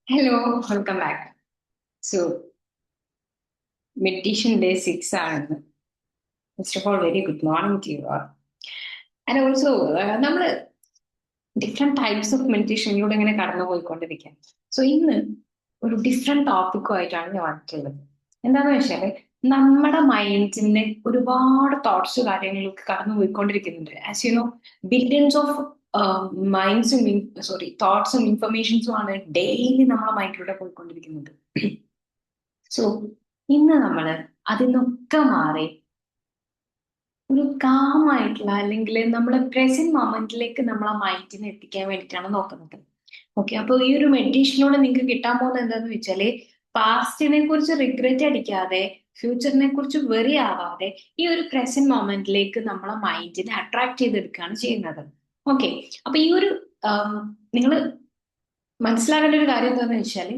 Hello, welcome back. So, meditation day 6 ആണ്. First of all, very good morning to you all. And also, നമ്മൾ different types of മെഡിറ്റേഷനിലൂടെ ഇങ്ങനെ കടന്നു പോയിക്കൊണ്ടിരിക്കാം. So ഇന്ന് ഒരു different ടോപ്പിക്കുമായിട്ടാണ് ഞാൻ വന്നിട്ടുള്ളത്. എന്താന്ന് വെച്ചാല് നമ്മുടെ മൈൻഡിന് ഒരുപാട് തോട്ട്സ് കാര്യങ്ങളൊക്കെ കടന്നു പോയിക്കൊണ്ടിരിക്കുന്നുണ്ട്. As you know, billions of മൈൻഡ്സും തോട്ട്സും ഇൻഫർമേഷൻസും ആണ് ഡെയിലി നമ്മളെ മൈൻഡിലൂടെ പോയിക്കൊണ്ടിരിക്കുന്നത്. സോ ഇന്ന് നമ്മൾ അതിൽ നിന്നൊക്കെ മാറി ഒരു കാമായിട്ടുള്ള അല്ലെങ്കിൽ നമ്മളെ പ്രസന്റ് മൊമെന്റിലേക്ക് നമ്മളെ മൈൻഡിനെ എത്തിക്കാൻ വേണ്ടിയിട്ടാണ് നോക്കുന്നത്. ഓക്കെ, അപ്പൊ ഈ ഒരു മെഡിറ്റേഷനിലൂടെ നിങ്ങൾക്ക് കിട്ടാൻ പോകുന്നത് എന്താന്ന് വെച്ചാല് പാസ്റ്റിനെ കുറിച്ച് റിഗ്രറ്റ് അടിക്കാതെ ഫ്യൂച്ചറിനെ കുറിച്ച് വെറി ആവാതെ ഈ ഒരു പ്രസന്റ് മൊമെന്റിലേക്ക് നമ്മളെ മൈൻഡിനെ അട്രാക്ട് ചെയ്തെടുക്കുകയാണ് ചെയ്യുന്നത്. ഓക്കെ, അപ്പൊ ഈ ഒരു നിങ്ങൾ മനസ്സിലാക്കേണ്ട ഒരു കാര്യം എന്താണെന്ന് വെച്ചാൽ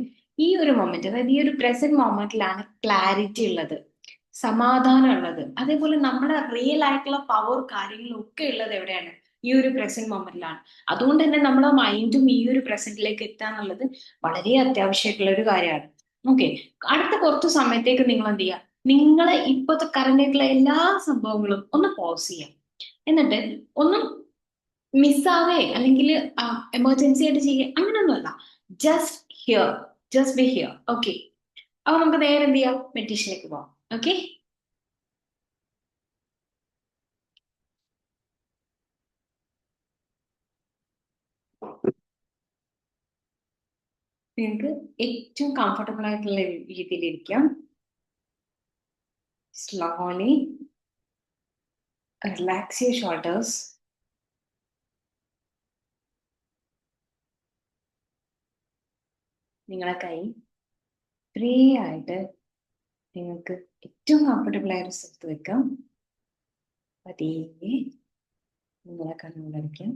ഈ ഒരു മൊമെന്റ്, അതായത് ഈ ഒരു പ്രസന്റ് മൊമെന്റിലാണ് ക്ലാരിറ്റി ഉള്ളത്, സമാധാനം ഉള്ളത്, അതേപോലെ നമ്മുടെ റിയൽ ആയിട്ടുള്ള പവർ കാര്യങ്ങളും ഒക്കെ ഉള്ളത് എവിടെയാണ്? ഈ ഒരു പ്രസന്റ് മൊമെന്റിലാണ്. അതുകൊണ്ട് തന്നെ നമ്മുടെ മൈൻഡും ഈ ഒരു പ്രസന്റിലേക്ക് എത്താന്നുള്ളത് വളരെ അത്യാവശ്യമായിട്ടുള്ള ഒരു കാര്യമാണ്. ഓക്കെ, അടുത്ത കുറച്ച് സമയത്തേക്ക് നിങ്ങൾ എന്ത് ചെയ്യുക? നിങ്ങളെ ഇപ്പോഴത്തെ കറന്റ് ആയിട്ടുള്ള എല്ലാ സംഭവങ്ങളും ഒന്ന് പോസ് ചെയ്യാം. എന്നിട്ട് ഒന്നും മിസ്സാവേ അല്ലെങ്കിൽ എമർജൻസി ആയിട്ട് ചെയ്യുക അങ്ങനെയൊന്നുമല്ല. Just here, just be here. Okay, അപ്പൊ നമുക്ക് നേരെ എന്ത് ചെയ്യാം? മെഡിറ്റേഷനിലേക്ക് പോവാം. ഓക്കെ, നിങ്ങൾക്ക് ഏറ്റവും കംഫർട്ടബിൾ ആയിട്ടുള്ള രീതിയിൽ ഇരിക്കാം. Slowly relax your shoulders. നിങ്ങളെ കൈ ഫ്രീ ആയിട്ട് നിങ്ങൾക്ക് ഏറ്റവും കംഫർട്ടബിൾ ആയ ഒരു സ്ഥലത്ത് വെക്കാം. പതിയെ നിങ്ങളെ കണ്ണുകളടയ്ക്കാം.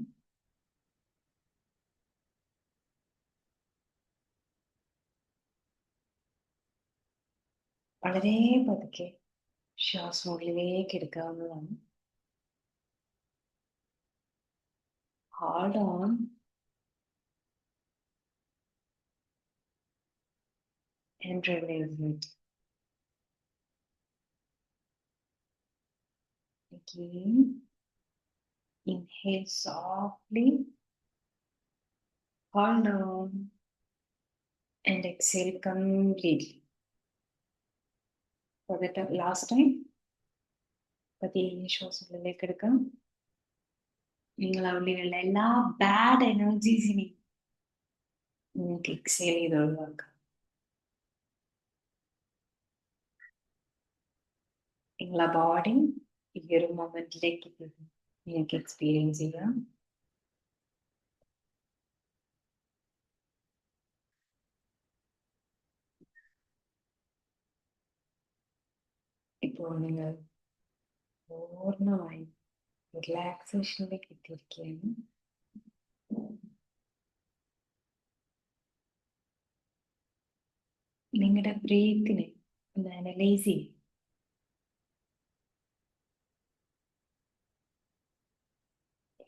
വളരെ പതുക്കെ ശ്വാസം ഉള്ളിലേക്ക് എടുക്കാവുന്നതാണ്. Hold on and release it. Again, inhale softly, hold on, and exhale completely. For the last time, പതിയെ ശ്വാസം ഉള്ളിലേക്ക് എടുക്കാം. നിങ്ങൾ ഉള്ളിലുള്ള എല്ലാ ബാഡ് എനർജീസിനെയും നിങ്ങൾക്ക് എക്സേൽ ചെയ്ത് ഒഴിവാക്കാം. നിങ്ങളെ ബോഡി ഈ ഒരു മൊമെന്റിലേക്ക് നിങ്ങൾക്ക് എക്സ്പീരിയൻസ് ചെയ്യാം. ഇപ്പോൾ നിങ്ങൾ പൂർണ്ണമായും റിലാക്സേഷനിലേക്ക് എത്തിയിരിക്കുകയാണ്. നിങ്ങളുടെ ബ്രീത്തിനെ ഒന്ന് അനലൈസ് ചെയ്യും.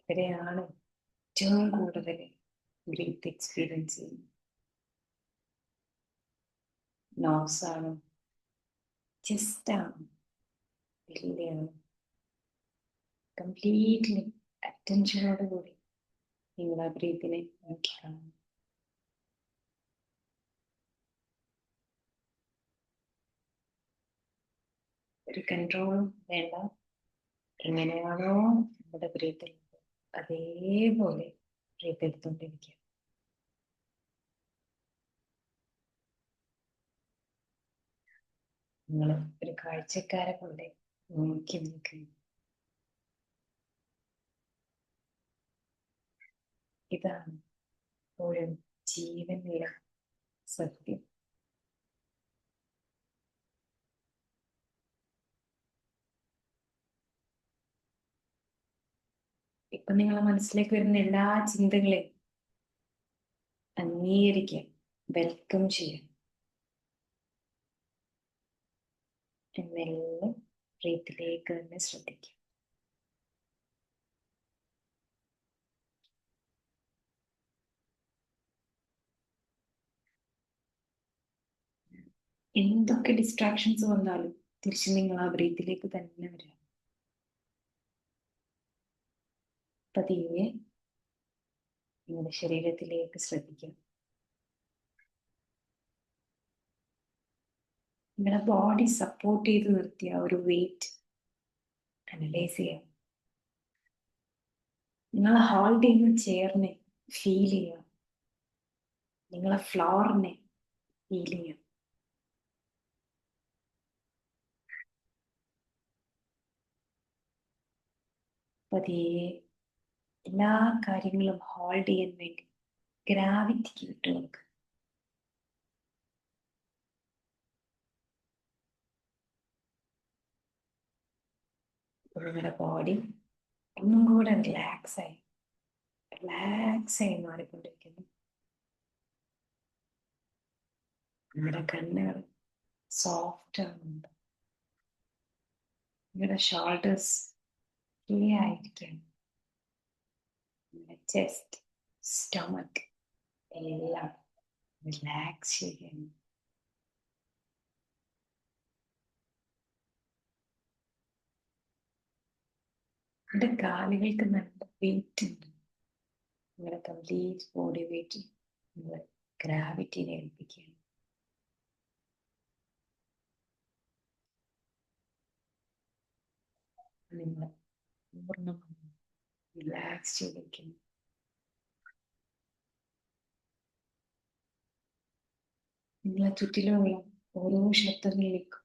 ഇവരെയാണ് ഏറ്റവും കൂടുതൽ ബ്രീത്ത് എക്സ്പീരിയൻസ് ചെയ്യുന്നത്. നോസാണോ, ചെസ്റ്റാണോ, ബെല്ലിയാണോ? കംപ്ലീറ്റ്ലി അറ്റൻഷനോട് കൂടി നിങ്ങൾ ആ ബ്രീത്തിനെ നോക്കി കാണും. ഒരു കൺട്രോളും വേണ്ട. എങ്ങനെയാണോ നമ്മുടെ ബ്രീത്തിൽ അതേപോലെ ബ്രീത്ത് എടുത്തുകൊണ്ടിരിക്കുക. നിങ്ങൾ ഒരു കാഴ്ചക്കാരെ പോലെ നോക്കി നിൽക്കുക. ഇതാണ് ഒരു ജീവനുള്ള സത്യം. ഇപ്പൊ നിങ്ങളെ മനസ്സിലേക്ക് വരുന്ന എല്ലാ ചിന്തകളെയും അംഗീകരിക്കുക, വെൽക്കം ചെയ്യുക. മെല്ലെ ബ്രീത്തിലേക്ക് തന്നെ ശ്രദ്ധിക്കുക. എന്തൊക്കെ ഡിസ്ട്രാക്ഷൻസ് വന്നാലും തിരിച്ച് നിങ്ങൾ ആ ബ്രീത്തിലേക്ക് തന്നെ വരിക. പതിയെ നിങ്ങളുടെ ശരീരത്തിലേക്ക് ശ്രദ്ധിക്കുക. നിങ്ങളുടെ ബോഡി സപ്പോർട്ട് ചെയ്ത് നിർത്തിയ ഒരു വെയിറ്റ് അനലൈസ് ചെയ്യാം. നിങ്ങൾ ഹോൾഡ് ചെയ്യുന്ന ചെയറിനെ ഫീൽ ചെയ്യുക. നിങ്ങളെ ഫ്ലോറിനെ ഫീൽ ചെയ്യുക. പതിയെ എല്ലാ കാര്യങ്ങളും ഹോൾഡ് ചെയ്യാൻ വേണ്ടി ഗ്രാവിറ്റിക്ക് വിട്ടു കൊടുക്കുക. നിങ്ങളുടെ ബോഡി ഒന്നും കൂടെ റിലാക്സ് ആയി മാറിക്കൊണ്ടിരിക്കുന്നു. നിങ്ങളുടെ കണ്ണുകൾ സോഫ്റ്റ് ആവുന്നുണ്ട്. നിങ്ങളുടെ ഷോൾഡേഴ്സ് ഫ്രീ ആയിരിക്കണം. നിങ്ങളുടെ ചെസ്റ്റ്, സ്റ്റൊമക്ക് എല്ലാം റിലാക്സ് ചെയ്യണം. നിങ്ങളുടെ കാലുകൾക്ക് നല്ല വെയിറ്റ് ഉണ്ട്. നിങ്ങളുടെ കംപ്ലീറ്റ് ബോഡി വെയിറ്റ് നിങ്ങൾ ഗ്രാവിറ്റിനെ ഏൽപ്പിക്കുകയാണ്. നിങ്ങൾ പൂർണ്ണമായി റിലാക്സ് ചെയ്തിരിക്കുന്നു. നിങ്ങളെ ചുറ്റിലുള്ള ഓരോ ശബ്ദങ്ങളിലേക്കും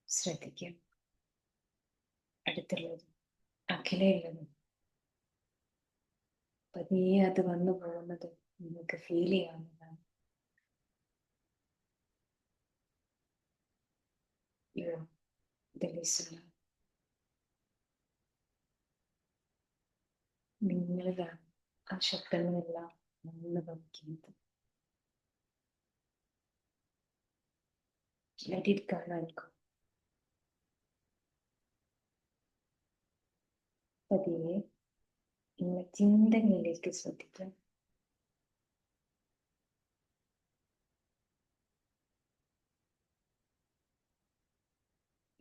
ശ്രദ്ധിക്കുക. അടുത്തുള്ളത്, അകലെയുള്ളത്, പതിയെ അത് വന്നു പോകുന്നത് നിങ്ങൾക്ക് ഫീൽ ചെയ്യാവുന്നതാണ്. നിങ്ങളിലാണ് ആ ശബ്ദങ്ങളെല്ലാം വന്ന് ഭവിക്കുന്നത്. Let it come and go. പതിയെ നിങ്ങളുടെ ചിന്തകളിലേക്ക് ശ്രദ്ധിക്കുക.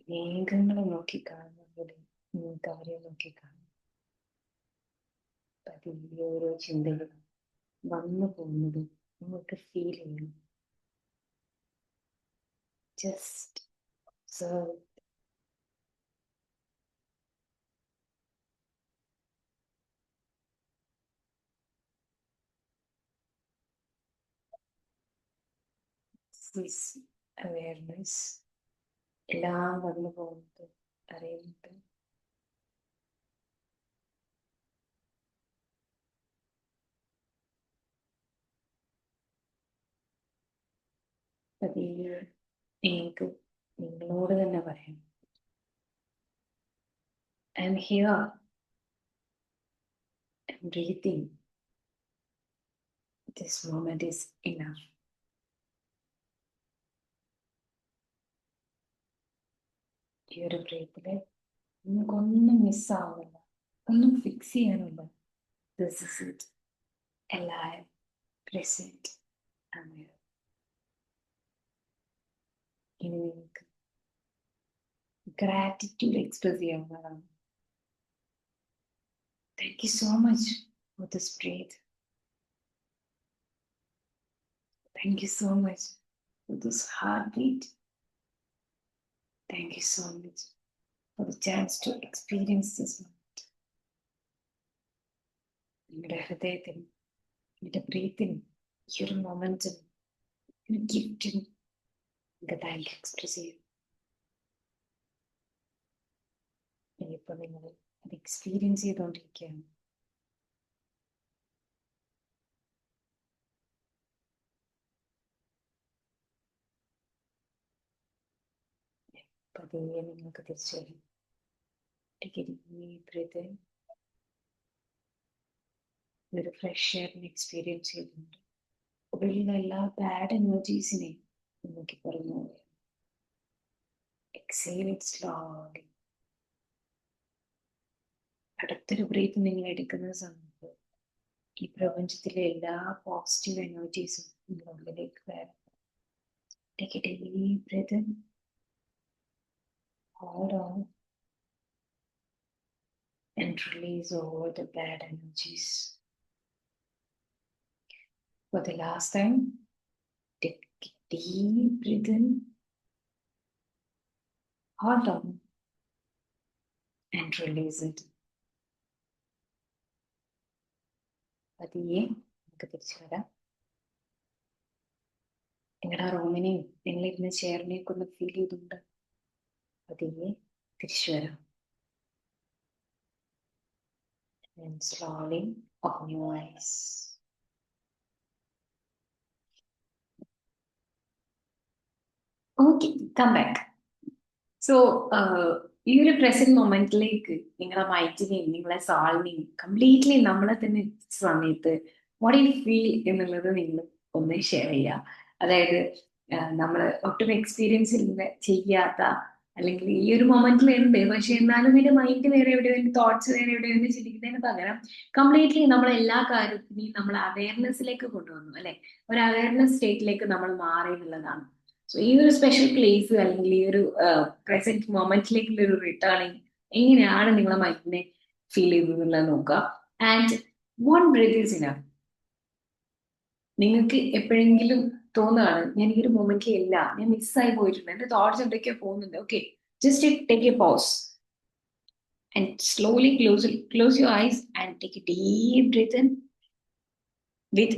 മേഘങ്ങളെ നോക്കിക്കാണുന്ന പോലെ നിങ്ങൾക്ക് അവരെ നോക്കിക്കാണും. പതിയെ ഓരോ ചിന്തകളും വന്നു പോകുന്നതും നിങ്ങൾക്ക് ഫീൽ ചെയ്യണം. Just observe. This awareness എല്ലാം വന്നു പോകുന്നത് അറിയുന്നത്. പതിയെ നിങ്ങൾക്ക് നിങ്ങളോട് തന്നെ പറയാം, I am here. I am breathing. This moment is enough. ഈ ഒരു ബ്രീത്തില് നിങ്ങൾക്കൊന്നും മിസ്സാവുന്നില്ല, ഒന്നും ഫിക്സ് ചെയ്യാനില്ല. This is it. Alive, present, aware. ഇനി നിങ്ങൾക്ക് ഗ്രാറ്റിറ്റ്യൂഡ് എക്സ്പ്രസ് ചെയ്യാവുന്നതാണ്. Thank you so much for this breath. Thank you so much for this heartbeat. Thank you so much for the chance to experience this moment. നിങ്ങളുടെ ഹൃദയത്തിനും നിങ്ങളുടെ ബ്രീത്തിനും ഈ ഒരു മൊമെന്റിനും ഒരു ഗിഫ്റ്റിനും നിങ്ങൾക്ക് thank you express ചെയ്യും. ഇനിയിപ്പോൾ നിങ്ങൾ അത് എക്സ്പീരിയൻസ് ചെയ്തുകൊണ്ടിരിക്കുകയാണ്. പതിയെ നിങ്ങൾക്ക് തിരിച്ചു വരും. ഒരു ഫ്രഷ് എയറിന് എക്സ്പീരിയൻസ് ചെയ്തിട്ടുണ്ട്. ഉള്ളിലുള്ള എല്ലാ ബാഡ് എനർജീസിനെയും നിങ്ങൾക്ക് പറഞ്ഞു പോയാൽ എക്സേൽ ഇറ്റ് സ്ലോലി. അടുത്തൊരു ബ്രീത്ത് നിങ്ങൾ എടുക്കുന്ന സമയത്ത് ഈ പ്രപഞ്ചത്തിലെ എല്ലാ പോസിറ്റീവ് എനർജീസും നിങ്ങളുടെ ഉള്ളിലേക്ക് വരാം. Take a deep breath in. Hold on. And release all the bad energies. For the last time, take a deep breath in. Hold on. And release it. പതിയെ നമുക്ക് തിരിച്ചു വരാം. നിങ്ങളുടെ ആ റൂമിനെയും നിങ്ങളിരുന്ന ചെയറിനെയൊക്കെ ഒന്ന് ഫീൽ ചെയ്തുകൊണ്ട് പതിയെ തിരിച്ചു വരാം. And slowly open your eyes. Okay, come back. So ഈ ഒരു പ്രസന്റ് മൊമെന്റിലേക്ക് നിങ്ങളെ മൈൻഡിനെയും നിങ്ങളെ സോളിനെയും കംപ്ലീറ്റ്ലി നമ്മളെ തന്നെ സമയത്ത് വാട്ട് യു ഫീൽ എന്നുള്ളത് നിങ്ങൾ ഒന്ന് ഷെയർ ചെയ്യുക. അതായത് നമ്മൾ ഒട്ടും എക്സ്പീരിയൻസ് ചെയ്യാത്ത അല്ലെങ്കിൽ ഈ ഒരു മൊമെന്റിൽ ഉണ്ട്, പക്ഷെ എന്നാലും എന്റെ മൈൻഡ് വേറെ എവിടെയോ, എന്റെ തോട്ട്സ് വേറെ എവിടെയോ എന്ന് ചിന്തിക്കുന്നതിന് പകരം കംപ്ലീറ്റ്ലി നമ്മൾ എല്ലാ കാര്യത്തിനെയും നമ്മൾ അവയർനെസ്സിലേക്ക് കൊണ്ടുവന്നു, അല്ലെ? ഒരു അവയർനെസ് സ്റ്റേറ്റിലേക്ക് നമ്മൾ മാറി എന്നുള്ളതാണ്. സോ ഈ ഒരു സ്പെഷ്യൽ പ്ലേസ് അല്ലെങ്കിൽ ഈ ഒരു പ്രസന്റ് മൊമെന്റിലേക്കുള്ള ഒരു റിട്ടേണിങ് എങ്ങനെയാണ് നിങ്ങളെ മൈൻഡിനെ ഫീൽ ചെയ്തതെന്നുള്ളത് നോക്കുക. And one breath is enough. നിങ്ങൾക്ക് എപ്പോഴെങ്കിലും തോന്നുകയാണ് ഞാൻ ഈ ഒരു മൊമെന്റിൽ ഇല്ല, ഞാൻ മിസ്സായി പോയിട്ടുണ്ട്, എന്റെ തോട്ട്സ് എന്തൊക്കെയോ പോകുന്നുണ്ട്, okay, just take a pause and slowly close your eyes and take a deep breath in with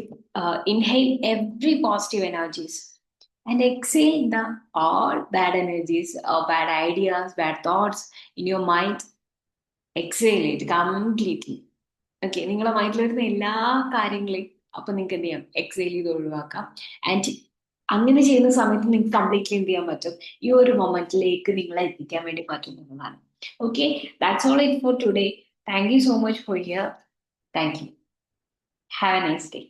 inhale every positive energies and exhale the all bad energies or bad ideas, bad thoughts in your mind. Exhale it completely. Okay, നിങ്ങളെ മൈൻഡിൽ വരുന്ന എല്ലാ കാര്യങ്ങളെയും അപ്പൊ നിങ്ങൾക്ക് എന്ത് ചെയ്യാം, exile ചെയ്ത് ഒഴിവാക്കാം. ആൻഡ് അങ്ങനെ ചെയ്യുന്ന സമയത്ത് നിങ്ങൾക്ക് കംപ്ലീറ്റ്ലി എന്ത് ചെയ്യാൻ പറ്റും, ഈ ഒരു മൊമെന്റിലേക്ക് നിങ്ങളെ എത്തിക്കാൻ വേണ്ടി പറ്റും എന്നുള്ളതാണ്. Okay, that's all it for today. Thank you so much for here. Thank you. Have A nice day.